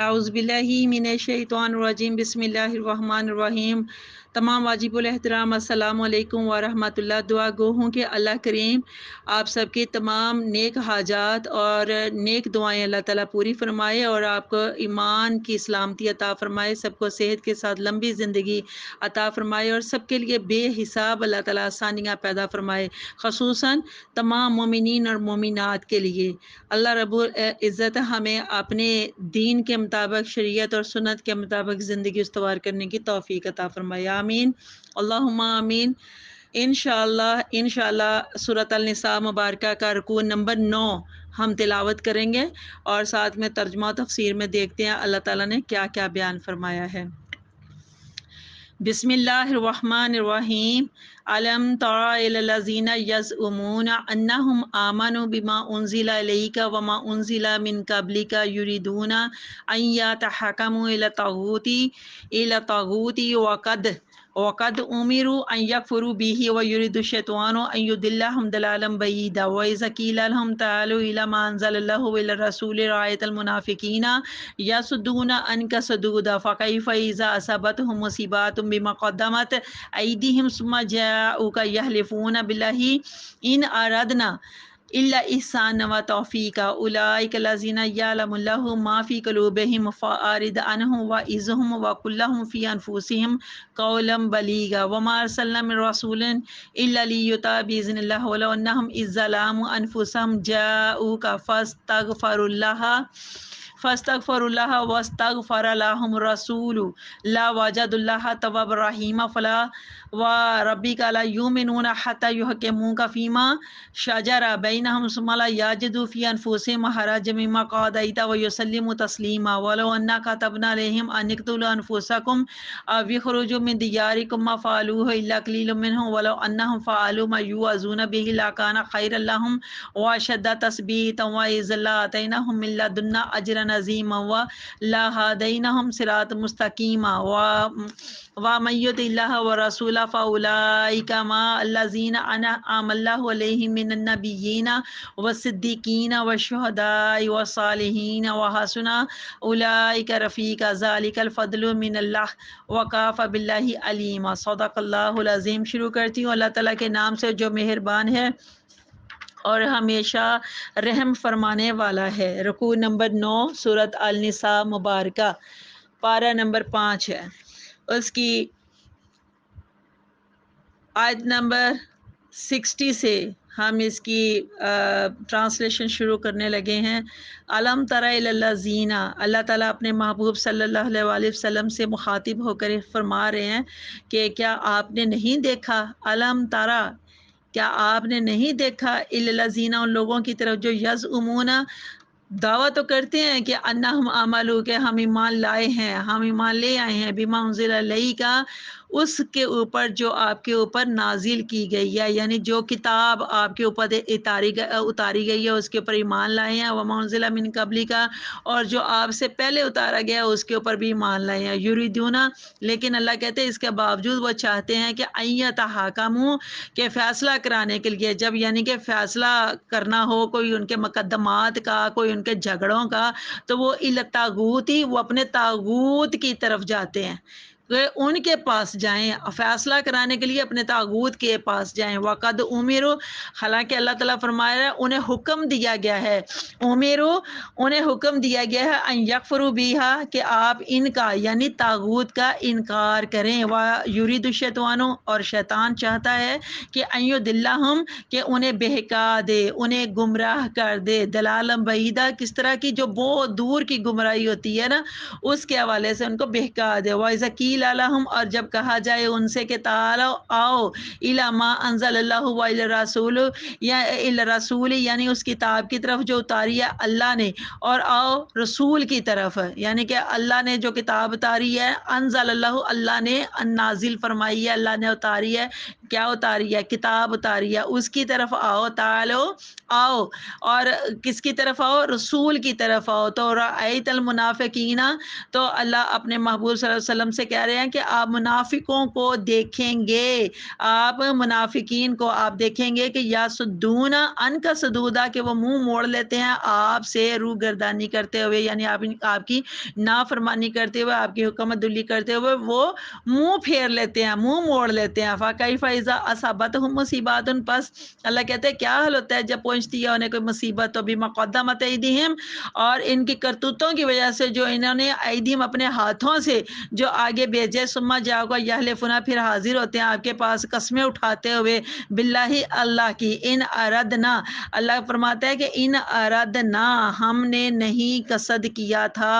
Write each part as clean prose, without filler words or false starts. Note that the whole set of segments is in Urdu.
اعوذ باللہ من الشیطان الرجیم، بسم اللہ الرحمن الرحیم۔ تمام واجب الاحترام السلام علیکم ورحمۃ اللہ۔ دعا گو ہوں کہ اللہ کریم آپ سب کے تمام نیک حاجات اور نیک دعائیں اللہ تعالیٰ پوری فرمائے اور آپ کو ایمان کی سلامتی عطا فرمائے، سب کو صحت کے ساتھ لمبی زندگی عطا فرمائے اور سب کے لیے بے حساب اللہ تعالیٰ آسانیاں پیدا فرمائے، خصوصاً تمام مومنین اور مومنات کے لیے۔ اللہ رب العزت ہمیں اپنے دین کے مطابق، شریعت اور سنت کے مطابق زندگی استوار کرنے کی توفیق عطا فرمائے، آمین اللہم آمین۔ انشاءاللہ سورۃ النساء مبارکہ کا رکوع نمبر 9 ہم تلاوت کریں گے اور ساتھ میں ترجمہ و تفسیر میں دیکھتے ہیں اللہ تعالیٰ نے کیا کیا بیان فرمایا ہے۔ بسم اللہ الرحمن الرحیم۔ الم تر الی الذین یزعمون انہم آمنوا بما انزل الیک وما انزل من قبلک یریدون ان یتحکموا الی الطاغوت وقد امروا ان یکفروا به ویرید الشیطان ان یضلهم ضلالا بعیدا واذا قیل لهم تعالوا الی ما انزل اللہ والی الرسول رأیت المنافقین یصدون عنک صدودا فکیف اذا اصابتهم مصیبات بما قدمت ایدیہم ثم جاءوک یحلفون باللہ ان اردنا الا احسانا و توفیقا اولئک الذین یعلم اللہ ما فی قلوبہم فاعرض عنہم وعظہم وقل لہم فی انفسہم قولا بلیغا وما ارسلنا من رسول الا لیطاع باذن اللہ ولو انہم اذ ظلموا انفسہم جاءوک فاستغفروا اللہ واستغفر لهم الرسول لوجدوا اللہ توابا رحیما فلا وربک لا یؤمنون حتی یحکموک فیما شجر بینہم ثم لا یجدوا فی انفسہم حرجا مما قضیت ویسلموا تسلیما ولو انا كتبنا علیہم ان اقتلوا انفسکم او اخرجوا من دیارکم ما فعلوه الا قلیل منهم ولو انہم فعلوا ما یوعظون به لکان خیرا لهم واشد تثبیتا واذا لآتیناہم من لدنا اجرا عظیما ولہدیناہم صراطا مستقیما ومن یطع اللہ ورسولہ فاولئک مع الذین انعم اللہ علیہم من النبیین والصدیقین والشہداء والصالحین وحسن اولئک رفیقا ذلک الفضل من اللہ وکفی باللہ علیما۔ صدق اللہ العظیم۔ شروع کرتی ہوں اللہ تعالیٰ کے نام سے جو مہربان ہے اور ہمیشہ رحم فرمانے والا ہے۔ رکوع نمبر 9 سورۃ النساء مبارکہ، پارہ نمبر 5 ہے، اس کی آیت نمبر 60 سے ہم اس کی ٹرانسلیشن شروع کرنے لگے ہیں۔ علم تر الی الذین، اللہ تعالیٰ اپنے محبوب صلی اللہ علیہ وآلہ وسلم سے مخاطب ہو کر فرما رہے ہیں کہ کیا آپ نے نہیں دیکھا، علم ترا، کیا آپ نے نہیں دیکھا، الی الذین، ان لوگوں کی طرف جو یزعمون، دعویٰ تو کرتے ہیں کہ انہم آمنوا، کہ ہم ایمان لائے ہیں، ہم ایمان لے آئے ہیں، بما انزل الیک، اس کے اوپر جو آپ کے اوپر نازل کی گئی ہے، یعنی جو کتاب آپ کے اوپر اتاری گئی ہے اس کے اوپر ایمان لائے ہیں، وما انزل من قبلک، اور جو آپ سے پہلے اتارا گیا اس کے اوپر بھی ایمان لائے ہیں، یریدون، لیکن اللہ کہتے ہیں اس کے باوجود وہ چاہتے ہیں کہ ان یتحاکموا، کہ فیصلہ کرانے کے لیے، جب یعنی کہ فیصلہ کرنا ہو کوئی ان کے مقدمات کا، کوئی ان کے جھگڑوں کا، تو وہ الی الطاغوت، وہ اپنے طاغوت کی طرف جاتے ہیں کہ ان کے پاس جائیں، فیصلہ کرانے کے لیے اپنے طاغوت کے پاس جائیں۔ وقد امروا، حالانکہ اللہ تعالیٰ فرما رہا ہے انہیں حکم دیا گیا ہے، امروا، انہیں حکم دیا گیا ہے، ان یکفروا بہا، کہ آپ ان کا یعنی طاغوت کا انکار کریں، ویرید الشیطان، اور شیطان چاہتا ہے کہ ان یضلہم، کہ انہیں بہکا دے، انہیں گمراہ کر دے، ضلالا بعیدا، کس طرح کی جو بہت دور کی گمراہی ہوتی ہے نا، اس کے حوالے سے ان کو بہکا دے۔ وَإِذَا قِيلَ لَهُمْ، اور جب کہا جائے ان سے کہ تعالوا، آؤ، إِلَى مَا أَنزَلَ اللَّهُ وَإِلَى الرَّسُولِ، یا إِلَى الرَّسُولِ، یعنی اس کتاب کی طرف جو اتاری ہے اللہ نے، اور آؤ رسول کی طرف، یعنی کہ اللہ نے جو کتاب اتاری ہے، انزل اللہ، اللہ نے نازل فرمائی ہے، اللہ نے اتاری ہے، کیا اتاری ہے؟ کتاب اتاری ہے، اس کی طرف آؤ، تعالو آؤ، اور کس کی طرف آؤ؟ رسول کی طرف آؤ۔ تو رأیت المنافقین، تو اللہ اپنے محبوب صلی اللہ علیہ وسلم سے کہہ رہے ہیں کہ آپ منافقوں کو دیکھیں گے، آپ منافقین کو آپ دیکھیں گے کہ یا سدون ان کا سدودا، کہ وہ منہ موڑ لیتے ہیں آپ سے روح گردانی کرتے ہوئے، یعنی آپ کی نافرمانی کرتے ہوئے، آپ کی حکمت دلی کرتے ہوئے وہ منہ پھیر لیتے ہیں، منہ موڑ لیتے ہیں۔ فَكَيْفَ إِذَا أَصَابَتْهُم مُّصِيبَةٌ، پس اللہ کہتے ہیں کیا حال ہوتا ہے جب پہنچتی ہے انہیں کوئی مصیبت، تو بِمَا قَدَّمَتْ أَيْدِيهِمْ، اور ان کی کرتوتوں کی وجہ سے جو انہوں نے ایدیم اپنے ہاتھوں سے جو آگے بھیجے، ثم جاؤ یحلفون، پھر حاضر ہوتے ہیں آپ کے پاس قسمیں اٹھاتے ہوئے، باللہ اللہ کی، ان اردنا، اللہ فرماتا ہے کہ ان اردنا، ہم نے نہیں قصد کیا تھا،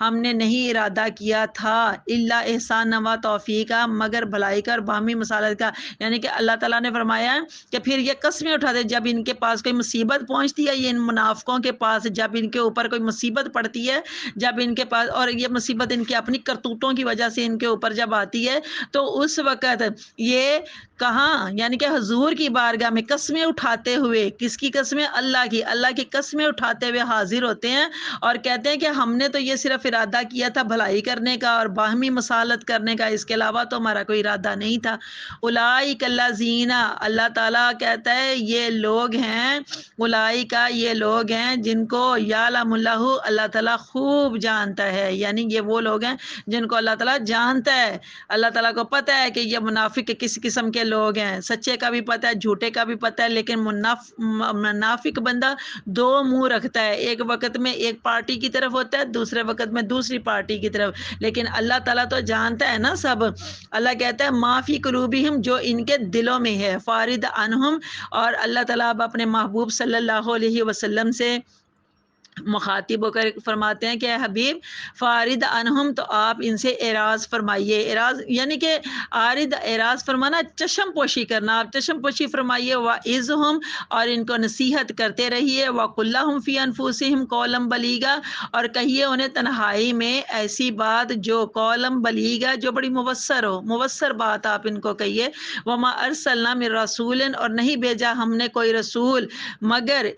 ہم نے نہیں ارادہ کیا تھا، الا احسان و توفیق کا، مگر بھلائی کا اور باہمی مصالحت کا، یعنی کہ اللہ تعالیٰ نے فرمایا کہ پھر یہ قسمیں اٹھاتے جب ان کے پاس کوئی مصیبت پہنچتی ہے، یہ ان منافقوں کے پاس جب ان کے اوپر کوئی مصیبت پڑتی ہے، جب ان کے پاس، اور یہ مصیبت ان کی اپنی کرتوتوں کی وجہ سے ان کے اوپر جب آتی ہے، تو اس وقت یہ کہاں، یعنی کہ حضور کی بارگاہ میں قسمیں اٹھاتے ہوئے، کس کی قسمیں؟ اللہ کی قسمیں اٹھاتے ہوئے حاضر ہوتے ہیں اور کہتے ہیں کہ ہم نے تو یہ صرف ارادہ کیا تھا بھلائی کرنے کا اور باہمی مصالحت کرنے کا، اس کے علاوہ تو ہمارا کوئی ارادہ نہیں تھا۔ اولئک الذین، اللہ تعالیٰ کہتا ہے یہ لوگ ہیں، اولئک یہ لوگ ہیں جن کو یعلم اللہ، اللہ تعالیٰ خوب جانتا ہے، یعنی یہ وہ لوگ ہیں جن کو اللہ تعالیٰ جانتا ہے، اللہ تعالیٰ کو پتہ ہے کہ یہ منافق کس قسم کے لوگ ہیں، سچے کا بھی پتہ ہے، جھوٹے کا بھی پتہ ہے، لیکن منافق بندہ دو منہ رکھتا ہے، ایک وقت میں ایک پارٹی کی طرف ہوتا ہے، دوسرے وقت میں دوسری پارٹی کی طرف، لیکن اللہ تعالیٰ تو جانتا ہے نا سب۔ اللہ کہتا ہے ما فی قلوبہم، جو ان کے دلوں میں ہے، فارد عنہم، اور اللہ تعالیٰ اب اپنے محبوب صلی اللہ علیہ وسلم سے مخاطب ہو کر فرماتے ہیں کہ اے حبیب فارد عنہم، تو آپ ان سے اعراض فرمائیے، اعراض یعنی کہ اعراض فرمانا چشم پوشی کرنا، آپ چشم پوشی فرمائیے، وعظہم، اور ان کو نصیحت کرتے رہیے، وقل لہم فی انفسہم قولا بلیغا، اور کہیے انہیں تنہائی میں ایسی بات جو قولا بلیغا، جو بڑی مبصر ہو، مبصر بات آپ ان کو کہیے، وما ارسلنا من رسول، اور نہیں بھیجا ہم نے کوئی رسول مگر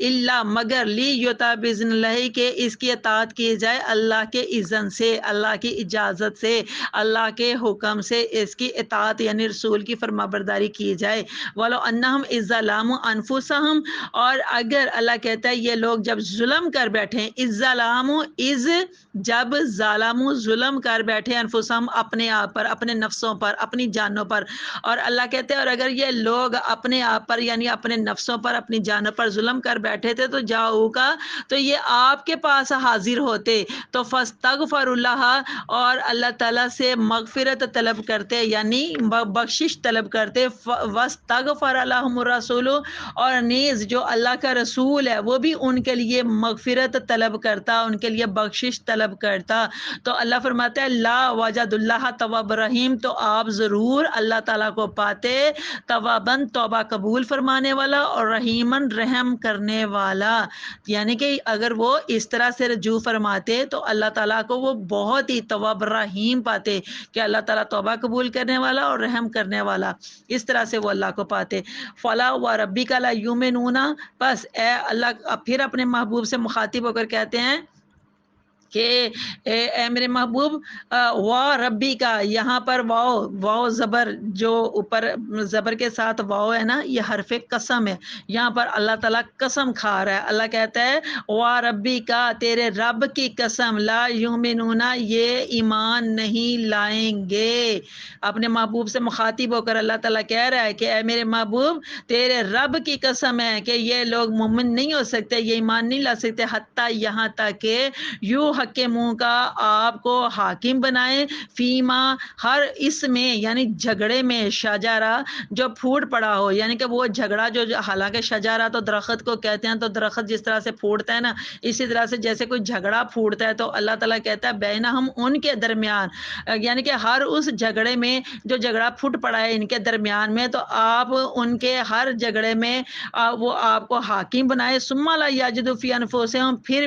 مگر لیطاع باذن اللہ، کہ اس کی اطاعت کی جائے اللہ کے اذن سے، اللہ کی اجازت سے، اللہ کے حکم سے اس کی اطاعت یعنی رسول کی فرمانبرداری کی جائے۔ وَلَوْ أَنَّهُمْ إِذ ظَلَمُوا أَنفُسَهُمْ، اور اگر اللہ کہتا ہے یہ لوگ جب ظلم کر بیٹھیں، جب ظالموا ظلم کر بیٹھے، انفسہم اپنے آپ پر، اپنے نفسوں پر، اپنی جانوں پر، اور اللہ کہتے ہیں اور اگر یہ لوگ اپنے آپ پر یعنی اپنے نفسوں پر، اپنی جانوں پر ظلم کر بیٹھے تھے، تو جاؤ کا، تو یہ آپ کے پاس حاضر ہوتے، تو فاستغفر اللہ، اور اللہ تعالیٰ سے مغفرت طلب کرتے یعنی بخشش طلب کرتے، واستغفر لہم الرسول، اور نیز جو اللہ کا رسول ہے وہ بھی ان کے لیے مغفرت طلب کرتا، ان کے لیے بخشش طلب کرتا، تو اللہ فرماتا ہے لا وجد اللہ تواب رحیم، تو آپ ضرور اللہ تعالیٰ کو پاتے توابن، توبہ قبول فرمانے والا، اور رحیمن رحم کرنے والا، یعنی کہ اگر وہ اس طرح سے رجوع فرماتے تو اللہ تعالیٰ کو وہ بہت ہی تواب رحیم پاتے، کہ اللہ تعالیٰ توبہ قبول کرنے والا اور رحم کرنے والا، اس طرح سے وہ اللہ کو پاتے۔ فلا و ربک لا یؤمنون، بس اے اللہ پھر اپنے محبوب سے مخاطب ہو کر کہتے ہیں کہ اے میرے محبوب، وا ربی کا، یہاں پر واو زبر، جو اوپر زبر کے ساتھ واو ہے نا، یہ حرف قسم ہے، یہاں پر اللہ تعالیٰ قسم کھا رہا ہے، اللہ کہتا ہے وا ربی کا، تیرے رب کی قسم، لا یؤمنون، یہ ایمان نہیں لائیں گے۔ اپنے محبوب سے مخاطب ہو کر اللہ تعالیٰ کہہ رہا ہے کہ اے میرے محبوب تیرے رب کی قسم ہے کہ یہ لوگ مومن نہیں ہو سکتے، یہ ایمان نہیں لا سکتے، حتیٰ یہاں تک کہ یوں حق کے منہ کا آپ کو حاکم بنائے، فیما، ہر اس میں یعنی جھگڑے میں، شجرہ جو پھوٹ پڑا ہو، یعنی کہ وہ جھگڑا جو حالانکہ شجرہ تو درخت کو کہتے ہیں، تو درخت جس طرح سے پھوٹتا ہے نا، اسی طرح سے جیسے کوئی جھگڑا پھوٹتا ہے، تو اللہ تعالیٰ کہتا ہے بینہم، ان کے درمیان، یعنی کہ ہر اس جھگڑے میں جو جھگڑا پھوٹ پڑا ہے ان کے درمیان میں، تو آپ ان کے ہر جھگڑے میں وہ آپ کو حاکم بنائے، ثم لا یجدوا فی انفسہم، پھر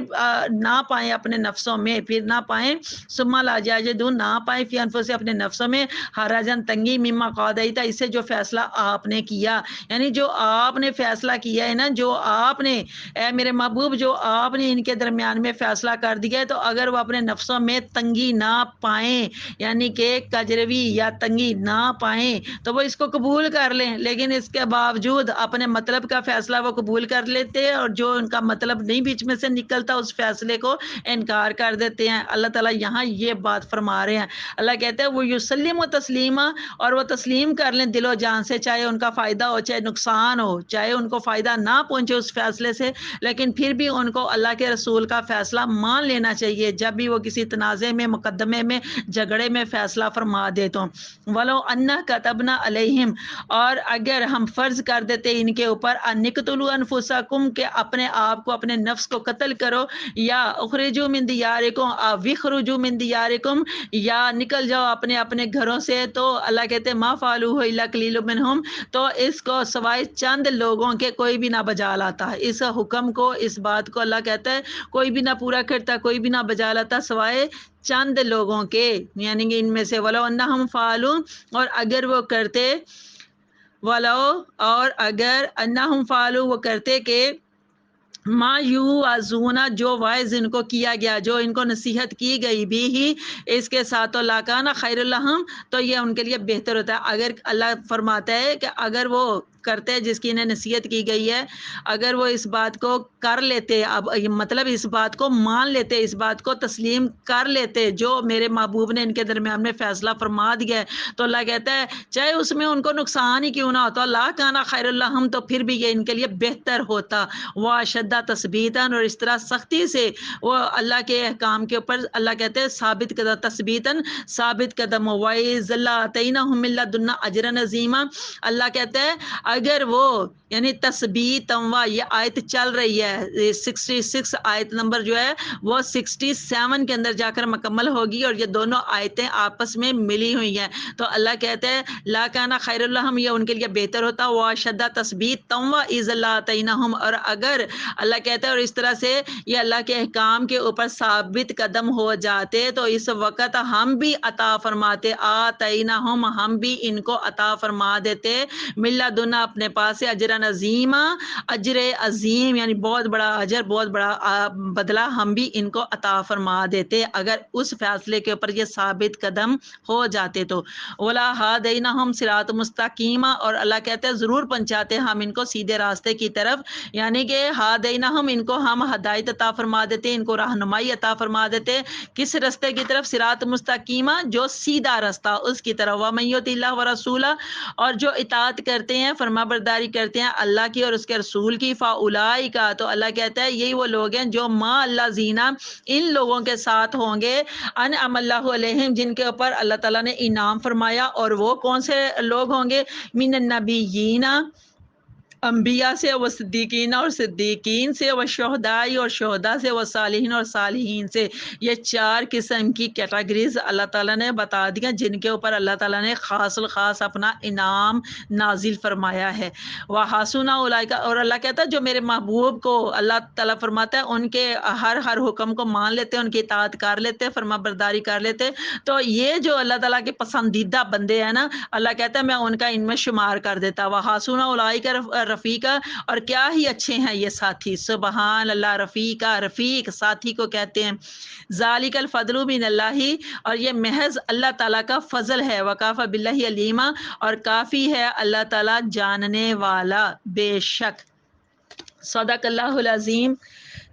نہ پائیں اپنے نفس نفسوں میں، پھر نہ پائیں ثم لا یجدون، نہ پائیں فی انفسہم اپنے نفسوں میں حرجن تنگی مما قضیت، اس سے جو فیصلہ آپ نے کیا، یعنی جو آپ نے فیصلہ کیا ہے نا، جو آپ نے اے میرے محبوب جو آپ نے ان کے درمیان میں فیصلہ کر دیا ہے، تو اگر وہ اپنے نفسوں میں تنگی نہ پائیں، یعنی کہ کجروی یا تنگی نہ پائیں، تو وہ اس کو قبول کر لیں، لیکن اس کے باوجود اپنے مطلب کا فیصلہ وہ قبول کر لیتے ہیں، اور جو ان کا مطلب نہیں بیچ میں سے نکلتا اس فیصلے کو انکار کر دیتے ہیں۔ اللہ تعالیٰ یہاں یہ بات فرما رہے ہیں، اللہ کہتے ہیں وہ یسلم و تسلیمہ، اور وہ تسلیم کر لیں دل و جان سے، چاہے ان کا فائدہ ہو چاہے نقصان ہو، چاہے ان کو فائدہ نہ پہنچے اس فیصلے سے، لیکن پھر بھی ان کو اللہ کے رسول کا فیصلہ مان لینا چاہیے جب بھی وہ کسی تنازع میں، مقدمے میں، جھگڑے میں فیصلہ فرما دے تو۔ ولو انا کتبنا علیہم، اور اگر ہم فرض کر دیتے ان کے اوپر ان اقتلوا انفسکم، کہ اپنے آپ کو، اپنے نفس کو قتل کرو، یا اخرجوا من دیارکم او اخرجوا من دیارکم، یا نکل جاؤ اپنے اپنے گھروں سے، تو اللہ کہتے ہیں ما فعلوہ الا قلیل منہم، تو اس کو سوائے چند لوگوں کے کوئی بھی نہ بجا لاتا، اس حکم کو، اس بات کو اللہ کہتا ہے کوئی بھی نہ پورا کرتا، کوئی بھی نہ بجا لاتا سوائے چند لوگوں کے، یعنی کہ ان میں سے ولو انہم فعلوا، اور اگر وہ کرتے، ولو، اور اگر انہم فعلوا وہ کرتے کہ ما یوعظون، جو وعظ ان کو کیا گیا، جو ان کو نصیحت کی گئی بھی ہی اس کے ساتھ، تو لاکان خیر لہم، تو یہ ان کے لیے بہتر ہوتا ہے۔ اگر اللہ فرماتا ہے کہ اگر وہ کرتے جس کی انہیں نصیحت کی گئی ہے، اگر وہ اس بات کو کر لیتے، اب مطلب اس بات کو مان لیتے، اس بات کو تسلیم کر لیتے جو میرے محبوب نے ان کے درمیان میں فیصلہ فرما دیا ہے، تو اللہ کہتا ہے چاہے اس میں ان کو نقصان ہی کیوں نہ ہوتا، اللہ کانا خیر الحم، تو پھر بھی یہ ان کے لیے بہتر ہوتا، وہ شدہ تثبیتاً، اور اس طرح سختی سے وہ اللہ کے احکام کے اوپر اللہ کہتے ہیں ثابت قدم، تثبیتاً ثابت قدم، وَإِذْ لَآتَيْنَاهُم مِّن لَّدُنَّا أَجْرًا عَظِيمًا، اللہ کہتا ہے اگر وہ، یعنی تثبیت، یہ آیت چل رہی ہے 66 آیت نمبر جو ہے وہ 67 کے اندر جا کر مکمل ہوگی، اور یہ دونوں آیتیں آپس میں ملی ہوئی ہیں، تو اللہ کہتے ہیں لا کانا خیر الحم، یہ ان کے لیے بہتر ہوتا، وہ شدہ تثبیت تم و عز اللہ تعینہم، اور اگر اللہ کہتے ہیں اور اس طرح سے یہ اللہ کے احکام کے اوپر ثابت قدم ہو جاتے، تو اس وقت ہم بھی عطا فرماتے، آتینہم، ہم بھی ان کو عطا فرما دیتے، ملا دنا اپنے پاس سے، اجر عظیم، اجر عظیم، یعنی بہت بڑا اجر، بہت بڑا بدلہ ہم بھی ان کو عطا فرما دیتے اگر اس فیصلے کے اوپر یہ ثابت قدم ہو جاتے تو۔ ولا ہدینہم صراط مستقیم، اور اللہ کہتے ہیں ضرور پہنچاتے ہم ان کو سیدھے راستے کی طرف، یعنی کہ ہدینہم، ان کو ہم ہدایت عطا فرما دیتے، ان کو رہنمائی عطا فرما دیتے، کس راستے کی طرف؟ صراط مستقیم، جو سیدھا راستہ، اس کی طرف۔ ومن یطع اللہ ورسولہ، اور جو اطاعت کرتے ہیں، فرما برداری کرتے ہیں اللہ کی اور اس کے رسول کی، فاولئک، تو اللہ کہتا ہے یہی وہ لوگ ہیں جو ما اللہ زینا، ان لوگوں کے ساتھ ہوں گے، انعم اللہ علیہم، جن کے اوپر اللہ تعالیٰ نے انعام فرمایا، اور وہ کون سے لوگ ہوں گے؟ من النبیین، انبیاء سے، وہ صدیقین اور صدیقین سے، وہ شہدائی اور شہداء سے، وہ صالحین اور صالحین سے، یہ 4 قسم کی کیٹیگریز اللہ تعالیٰ نے بتا دیا جن کے اوپر اللہ تعالیٰ نے خاص الخاص اپنا انعام نازل فرمایا ہے۔ وحسن اولئک، اور اللہ کہتا ہے جو میرے محبوب کو اللہ تعالیٰ فرماتا ہے ان کے ہر حکم کو مان لیتے، ان کی اطاعت کر لیتے، فرما برداری کر لیتے، تو یہ جو اللہ تعالیٰ کے پسندیدہ بندے ہیں نا، اللہ کہتا ہے میں ان کا ان میں شمار کر دیتا۔ وحسن اولئک رفیقہ، اور کیا ہی اچھے ہیں یہ ساتھی، سبحان اللہ، رفیقہ، رفیق ساتھی کو کہتے ہیں۔ ذالک الفضل من اللہ، اور یہ محض اللہ تعالیٰ کا فضل ہے، وکافی باللہ علیما، اور کافی ہے اللہ تعالیٰ جاننے والا، بے شک۔ صدق اللہ العظیم۔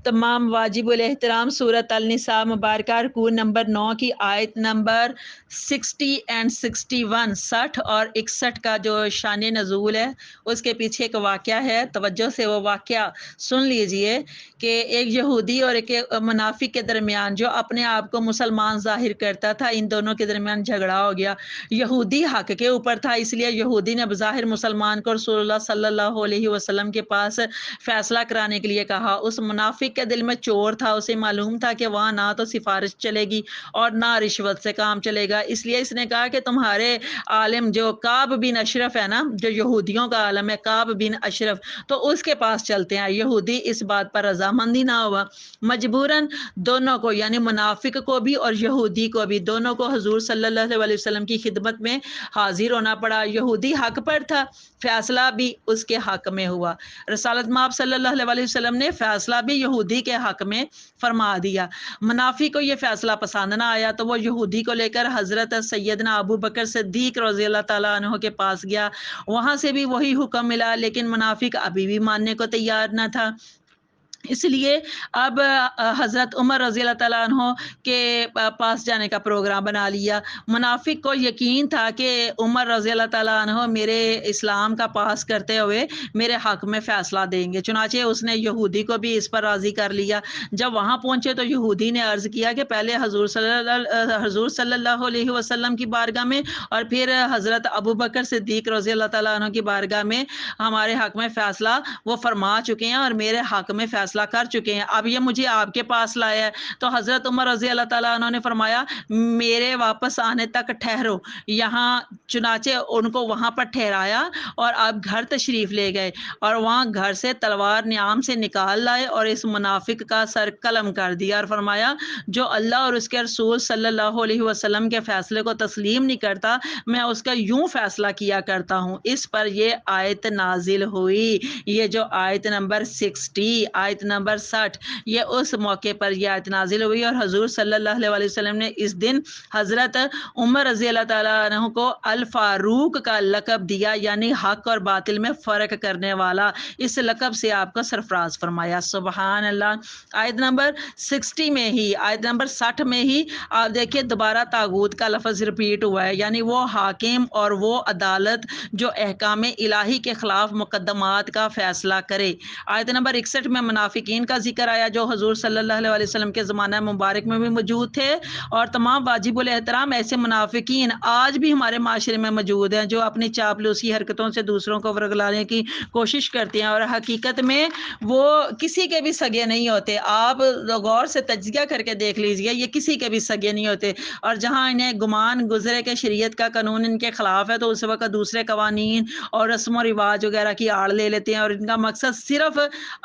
تمام واجب الاحترام سورۃ النساء مبارکہ رکوع نمبر 9 کی آیت نمبر 60 اور 61، 60 اور 61 کا جو شان نزول ہے اس کے پیچھے ایک واقعہ ہے، توجہ سے وہ واقعہ سن لیجئے کہ ایک یہودی اور ایک منافق کے درمیان، جو اپنے آپ کو مسلمان ظاہر کرتا تھا، ان دونوں کے درمیان جھگڑا ہو گیا۔ یہودی حق کے اوپر تھا، اس لیے یہودی نے بظاہر مسلمان کو رسول اللہ صلی اللہ علیہ وسلم کے پاس فیصلہ کرانے کے لیے کہا، اس منافق منافق کے دل میں چور تھا، اسے معلوم تھا کہ وہاں نہ تو سفارش چلے گی اور نہ رشوت سے کام چلے گا، اس لیے اس نے کہا کہ تمہارے عالم جو کعب بن اشرف ہے نا، جو یہودیوں کا عالم ہے کعب بن اشرف، تو اس کے پاس چلتے ہیں۔ یہودی اس بات پر رضامندی نہ ہوا، مجبوراً دونوں کو یعنی منافق کو بھی اور یہودی کو بھی دونوں کو حضور صلی اللہ علیہ وسلم کی خدمت میں حاضر ہونا پڑا۔ یہودی حق پر تھا، فیصلہ بھی اس کے حق میں ہوا۔ رسالت مآب صلی اللہ علیہ وسلم نے فیصلہ بھی یہودی کے حق میں فرما دیا۔ منافق کو یہ فیصلہ پسند نہ آیا تو وہ یہودی کو لے کر حضرت سیدنا ابو بکر صدیق رضی اللہ تعالیٰ عنہ کے پاس گیا، وہاں سے بھی وہی حکم ملا، لیکن منافق ابھی بھی ماننے کو تیار نہ تھا۔ اس لیے اب حضرت عمر رضی اللہ تعالیٰ عنہ کے پاس جانے کا پروگرام بنا لیا۔ منافق کو یقین تھا کہ عمر رضی اللہ تعالیٰ عنہ میرے اسلام کا پاس کرتے ہوئے میرے حق میں فیصلہ دیں گے، چنانچہ اس نے یہودی کو بھی اس پر راضی کر لیا۔ جب وہاں پہنچے تو یہودی نے عرض کیا کہ پہلے حضور صلی اللہ علیہ وسلم کی بارگاہ میں اور پھر حضرت ابو بکر صدیق رضی اللہ تعالیٰ عنہ کی بارگاہ میں ہمارے حق میں فیصلہ وہ فرما چکے ہیں اور میرے حق میں فیصلہ کر چکے ہیں، اب یہ مجھے آپ کے پاس لایا ہے۔ تو حضرت عمر رضی اللہ تعالیٰ عنہ نے فرمایا میرے واپس آنے تک ٹھہرو یہاں، چنانچہ ان کو وہاں پر ٹھہرایا اور آپ گھر تشریف لے گئے اور وہاں گھر سے تلوار نیام سے نکال لائے اور اس منافق کا سر قلم کر دیا اور فرمایا جو اللہ اور اس کے رسول صلی اللہ علیہ وسلم کے فیصلے کو تسلیم نہیں کرتا میں اس کا یوں فیصلہ کیا کرتا ہوں۔ اس پر یہ آیت نازل ہوئی، یہ جو آیت نمبر 60 آیت نمبر 60 یہ اس موقع پر یہ آیت نازل ہوئی اور حضور صلی اللہ علیہ وسلم نے اس دن حضرت عمر رضی اللہ تعالیٰ عنہ کو الفاروق کا لقب دیا، یعنی حق اور باطل میں فرق کرنے والا، اس لقب سے آپ کو سرفراز فرمایا۔ سبحان اللہ۔ آیت نمبر 60 میں ہی آیت نمبر 60 میں ہی آپ دیکھیے دوبارہ طاغوت کا لفظ ریپیٹ ہوا ہے، یعنی وہ حاکم اور وہ عدالت جو احکام الہی کے خلاف مقدمات کا فیصلہ کرے۔ آیت نمبر 61 میں منافقین کا ذکر آیا جو حضور صلی اللہ علیہ وسلم کے زمانہ مبارک میں بھی موجود تھے، اور تمام واجب الاحترام ایسے منافقین آج بھی ہمارے معاشرے میں موجود ہیں جو اپنی چاپلوسی حرکتوں سے دوسروں کو ورگلانے کی کوشش کرتے ہیں اور حقیقت میں وہ کسی کے بھی سگے نہیں ہوتے۔ آپ غور سے تجزیہ کر کے دیکھ لیجئے، یہ کسی کے بھی سگے نہیں ہوتے، اور جہاں انہیں گمان گزرے کہ شریعت کا قانون ان کے خلاف ہے تو اس وقت دوسرے قوانین اور رسم و رواج وغیرہ کی آڑ لے لیتے ہیں اور ان کا مقصد صرف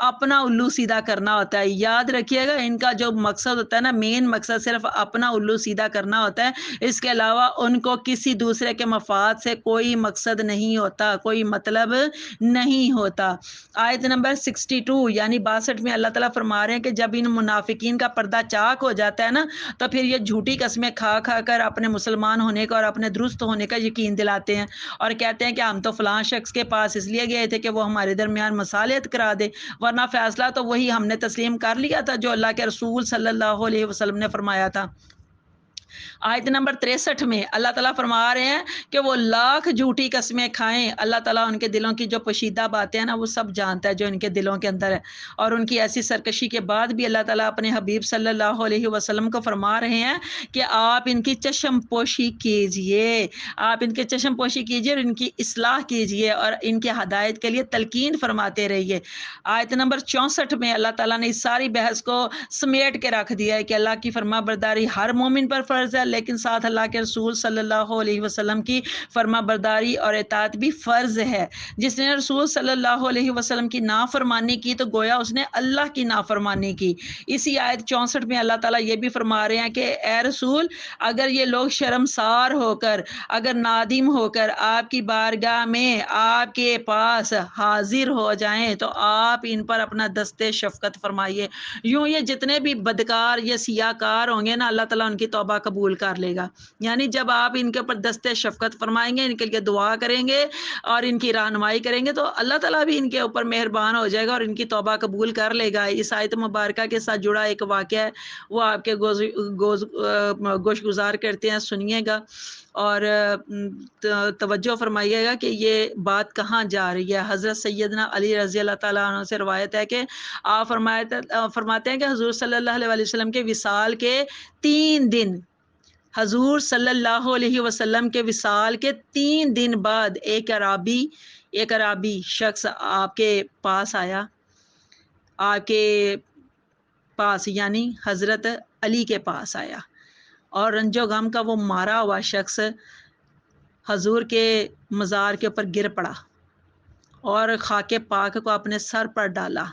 اپنا الو سیدھا کرنا ہوتا ہے۔ یاد رکھیے گا ان کا جو مقصد ہوتا ہے نا، مین مقصد صرف اپنا الو سیدھا کرنا ہوتا ہے، اس کے علاوہ ان کو کسی دوسرے کے مفاد سے کوئی مقصد نہیں ہوتا، کوئی مطلب نہیں ہوتا۔ آیت نمبر 62 یعنی 62 میں اللہ تعالیٰ فرما رہے ہیں کہ جب ان منافقین کا پردہ چاک ہو جاتا ہے نا تو پھر یہ جھوٹی قسمیں کھا کھا کر اپنے مسلمان ہونے کا اور اپنے درست ہونے کا یقین دلاتے ہیں اور کہتے ہیں کہ ہم تو فلاں شخص کے پاس اس لیے گئے تھے کہ وہ ہمارے درمیان مصالحت کرا دے، ورنہ فیصلہ تو وہی ہم نے تسلیم کر لیا تھا جو اللہ کے رسول صلی اللہ علیہ وسلم نے فرمایا تھا۔ آیت نمبر 63 میں اللہ تعالیٰ فرما رہے ہیں کہ وہ لاکھ جھوٹی قسمیں کھائیں، اللہ تعالیٰ ان کے دلوں کی جو پوشیدہ باتیں ہیں نا وہ سب جانتا ہے جو ان کے دلوں کے اندر ہے، اور ان کی ایسی سرکشی کے بعد بھی اللہ تعالیٰ اپنے حبیب صلی اللہ علیہ وسلم کو فرما رہے ہیں کہ آپ ان کی چشم پوشی کیجئے، آپ ان کے چشم پوشی کیجئے اور ان کی اصلاح کیجئے اور ان کے ہدایت کے لیے تلقین فرماتے رہیے۔ آیت نمبر 64 میں اللہ تعالیٰ نے اس ساری بحث کو سمیٹ کے رکھ دیا ہے کہ اللہ کی فرما برداری ہر مومن پر فرض ہے، لیکن ساتھ اللہ کے رسول صلی اللہ علیہ وسلم کی فرما برداری اور اطاعت بھی فرض ہے۔ جس نے رسول صلی اللہ علیہ وسلم کی نافرمانی کی تو گویا اس نے اللہ کی نافرمانی کی۔ اسی آیت 64 میں اللہ تعالیٰ یہ بھی فرما رہے ہیں کہ اے رسول اگر یہ لوگ شرمسار ہو کر، اگر نادم ہو کر آپ کی بارگاہ میں آپ کے پاس حاضر ہو جائیں تو آپ ان پر اپنا دست شفقت فرمائیے۔ یوں یہ جتنے بھی بدکار یا سیاکار ہوں گے نا اللہ تعالیٰ ان کی توبہ قبول کر لے گا، یعنی جب آپ ان کے اوپر دست شفقت فرمائیں گے، ان کے لیے دعا کریں گے اور ان کی رہنمائی کریں گے تو اللہ تعالیٰ بھی ان کے اوپر مہربان ہو جائے گا اور ان کی توبہ قبول کر لے گا۔ اس آیت مبارکہ کے ساتھ جڑا ایک واقعہ ہے وہ آپ کے گوش گزار کرتے ہیں، سنیے گا اور توجہ فرمائیے گا کہ یہ بات کہاں جا رہی ہے۔ حضرت سیدنا علی رضی اللہ تعالیٰ عنہ سے روایت ہے کہ آپ فرماتے ہیں کہ حضور صلی اللہ علیہ وسلم کے وصال کے 3 دن، حضور صلی اللہ علیہ وسلم کے وصال کے 3 دن بعد ایک عرابی شخص آپ کے پاس آیا، آپ کے پاس یعنی حضرت علی کے پاس آیا، اور رنج و غم کا وہ مارا ہوا شخص حضور کے مزار کے اوپر گر پڑا اور خاک پاک کو اپنے سر پر ڈالا۔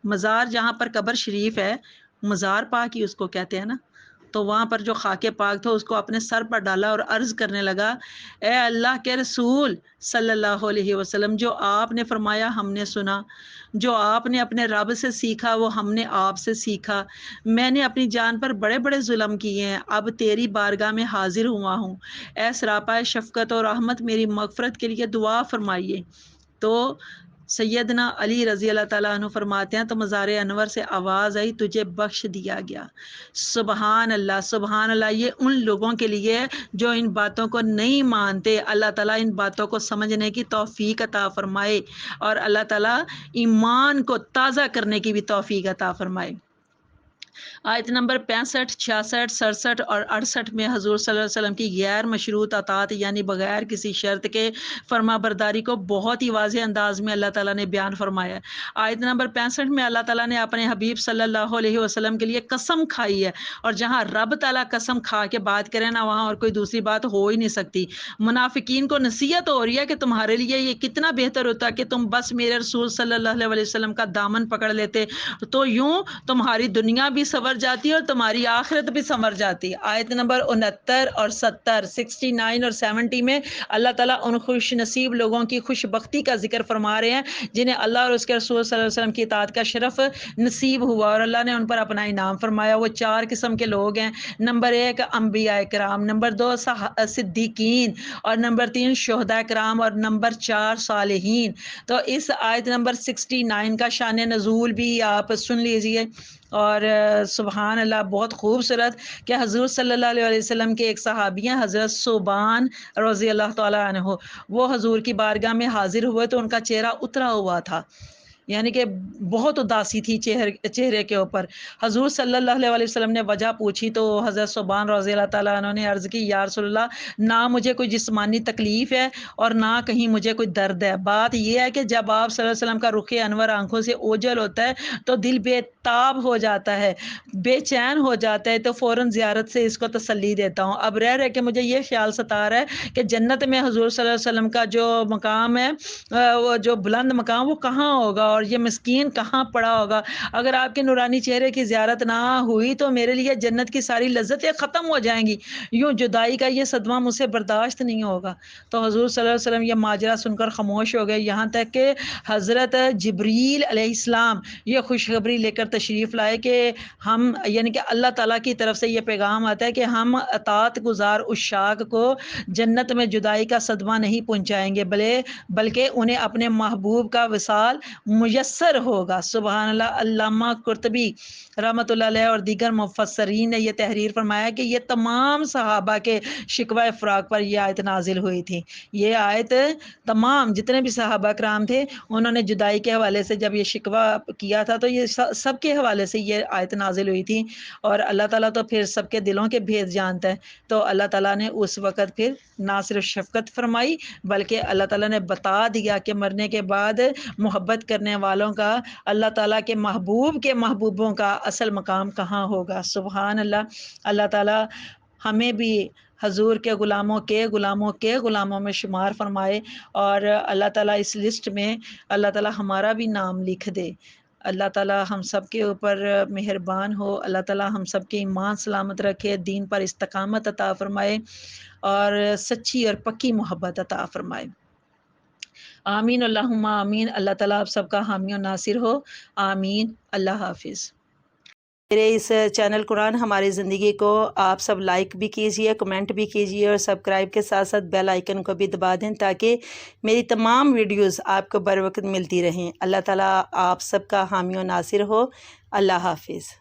مزار جہاں پر قبر شریف ہے، مزار پاک ہی اس کو کہتے ہیں نا، تو وہاں پر جو خاک پاک تھا اس کو اپنے سر پر ڈالا اور عرض کرنے لگا، اے اللہ کے رسول صلی اللہ علیہ وسلم، جو آپ نے فرمایا ہم نے سنا، جو آپ نے اپنے رب سے سیکھا وہ ہم نے آپ سے سیکھا، میں نے اپنی جان پر بڑے بڑے ظلم کیے ہیں، اب تیری بارگاہ میں حاضر ہوا ہوں، اے سراپا شفقت اور رحمت میری مغفرت کے لیے دعا فرمائیے۔ تو سیدنا علی رضی اللہ تعالیٰ عنہ فرماتے ہیں تو مزار انور سے آواز آئی، تجھے بخش دیا گیا۔ سبحان اللہ، سبحان اللہ۔ یہ ان لوگوں کے لیے جو ان باتوں کو نہیں مانتے، اللہ تعالیٰ ان باتوں کو سمجھنے کی توفیق عطا فرمائے اور اللہ تعالیٰ ایمان کو تازہ کرنے کی بھی توفیق عطا فرمائے۔ آیت نمبر 65، 66، 67 اور 68 میں حضور صلی اللہ علیہ وسلم کی غیر مشروط اطاعت یعنی بغیر کسی شرط کے فرما برداری کو بہت ہی واضح انداز میں اللہ تعالیٰ نے بیان فرمایا ہے۔ آیت نمبر 65 میں اللہ تعالیٰ نے اپنے حبیب صلی اللہ علیہ وسلم کے لیے قسم کھائی ہے، اور جہاں رب تعالیٰ قسم کھا کے بات کرے نا، وہاں اور کوئی دوسری بات ہو ہی نہیں سکتی۔ منافقین کو نصیحت ہو رہی ہے کہ تمہارے لیے یہ کتنا بہتر ہوتا کہ تم بس میرے رسول صلی اللہ علیہ وسلم کا دامن پکڑ لیتے، تو یوں تمہاری دنیا بھی سنور جاتی اور تمہاری آخرت بھی سنور جاتی۔ آیت نمبر 69 اور 70، 69 اور 70 میں اللہ تعالیٰ ان خوش نصیب لوگوں کی خوش بختی کا ذکر فرما رہے ہیں جنہیں اللہ اور اس کے رسول صلی اللہ علیہ وسلم کی اطاعت کا شرف نصیب ہوا، اور اللہ نے ان پر اپنا انعام فرمایا۔ وہ 4 قسم کے لوگ ہیں، نمبر 1 انبیاء کرام، نمبر 2 صدیقین، اور نمبر 3 شہداء کرام، اور نمبر 4 صالحین۔ تو اس آیت نمبر 69 کا شان نزول بھی آپ سن لیجئے، اور سبحان اللہ بہت خوبصورت کہ حضور صلی اللہ علیہ وسلم کے ایک صحابی ہیں حضرت ثوبان رضی اللہ تعالیٰ عنہ، وہ حضور کی بارگاہ میں حاضر ہوئے تو ان کا چہرہ اترا ہوا تھا، یعنی کہ بہت اداسی تھی چہرے کے اوپر۔ حضور صلی اللہ علیہ وسلم نے وجہ پوچھی تو حضرت ثوبان رضی اللہ تعالیٰ عنہ نے عرض کی، یا رسول اللہ، نہ مجھے کوئی جسمانی تکلیف ہے اور نہ کہیں مجھے کوئی درد ہے، بات یہ ہے کہ جب آپ صلی اللہ علیہ وسلم کا رخ انور آنکھوں سے اوجھل ہوتا ہے تو دل بے تاب ہو جاتا ہے، بے چین ہو جاتا ہے، تو فوراً زیارت سے اس کو تسلی دیتا ہوں۔ اب رہ کے مجھے یہ خیال ستا رہا ہے کہ جنت میں حضور صلی اللہ علیہ وسلم کا جو مقام ہے، وہ جو بلند مقام، وہ کہاں ہوگا اور یہ مسکین کہاں پڑا ہوگا؟ اگر آپ کے نورانی چہرے کی زیارت نہ ہوئی تو میرے لیے جنت کی ساری لذتیں ختم ہو جائیں گی، یوں جدائی کا یہ صدمہ مجھ سے برداشت نہیں ہوگا۔ تو حضور صلی اللہ علیہ وسلم یہ ماجرا سن کر خاموش ہو گئے، یہاں تک کہ حضرت جبریل علیہ السلام یہ خوشخبری لے کر تشریف لائے کہ ہم، یعنی کہ اللہ تعالیٰ کی طرف سے یہ پیغام آتا ہے کہ ہم اطاعت گزار عشاق کو جنت میں جدائی کا صدمہ نہیں پہنچائیں گے، بلکہ انہیں اپنے محبوب کا وصال میسر ہوگا۔ سبحان اللہ۔ علامہ قرطبی رحمۃ اللہ علیہ اور دیگر مفسرین نے یہ تحریر فرمایا کہ یہ تمام صحابہ کے شکوہ فراق پر یہ آیت نازل ہوئی تھی۔ یہ آیت تمام جتنے بھی صحابہ کرام تھے انہوں نے جدائی کے حوالے سے جب یہ شکوہ کیا تھا تو یہ سب کے حوالے سے یہ آیت نازل ہوئی تھی، اور اللہ تعالیٰ تو پھر سب کے دلوں کے بھید جانتا ہے، تو اللہ تعالیٰ نے اس وقت پھر نہ صرف شفقت فرمائی بلکہ اللہ تعالیٰ نے بتا دیا کہ مرنے کے بعد محبت کرنے والوں کا اللہ تعالیٰ کے محبوبوں کا اصل مقام کہاں ہوگا۔ سبحان اللہ۔ اللہ تعالیٰ ہمیں بھی حضور کے غلاموں میں شمار فرمائے، اور اللہ تعالیٰ اس لسٹ میں اللہ تعالیٰ ہمارا بھی نام لکھ دے۔ اللہ تعالیٰ ہم سب کے اوپر مہربان ہو، اللہ تعالیٰ ہم سب کے ایمان سلامت رکھے، دین پر استقامت عطا فرمائے اور سچی اور پکی محبت عطا فرمائے۔ آمین اللہم آمین۔ اللہ تعالیٰ آپ سب کا حامی و ناصر ہو، آمین۔ اللہ حافظ۔ میرے اس چینل قرآن ہماری زندگی کو آپ سب لائک بھی کیجئے، کمنٹ بھی کیجئے، اور سبسکرائب کے ساتھ ساتھ بیل آئیکن کو بھی دبا دیں تاکہ میری تمام ویڈیوز آپ کو بر وقت ملتی رہیں۔ اللہ تعالیٰ آپ سب کا حامی و ناصر ہو۔ اللہ حافظ۔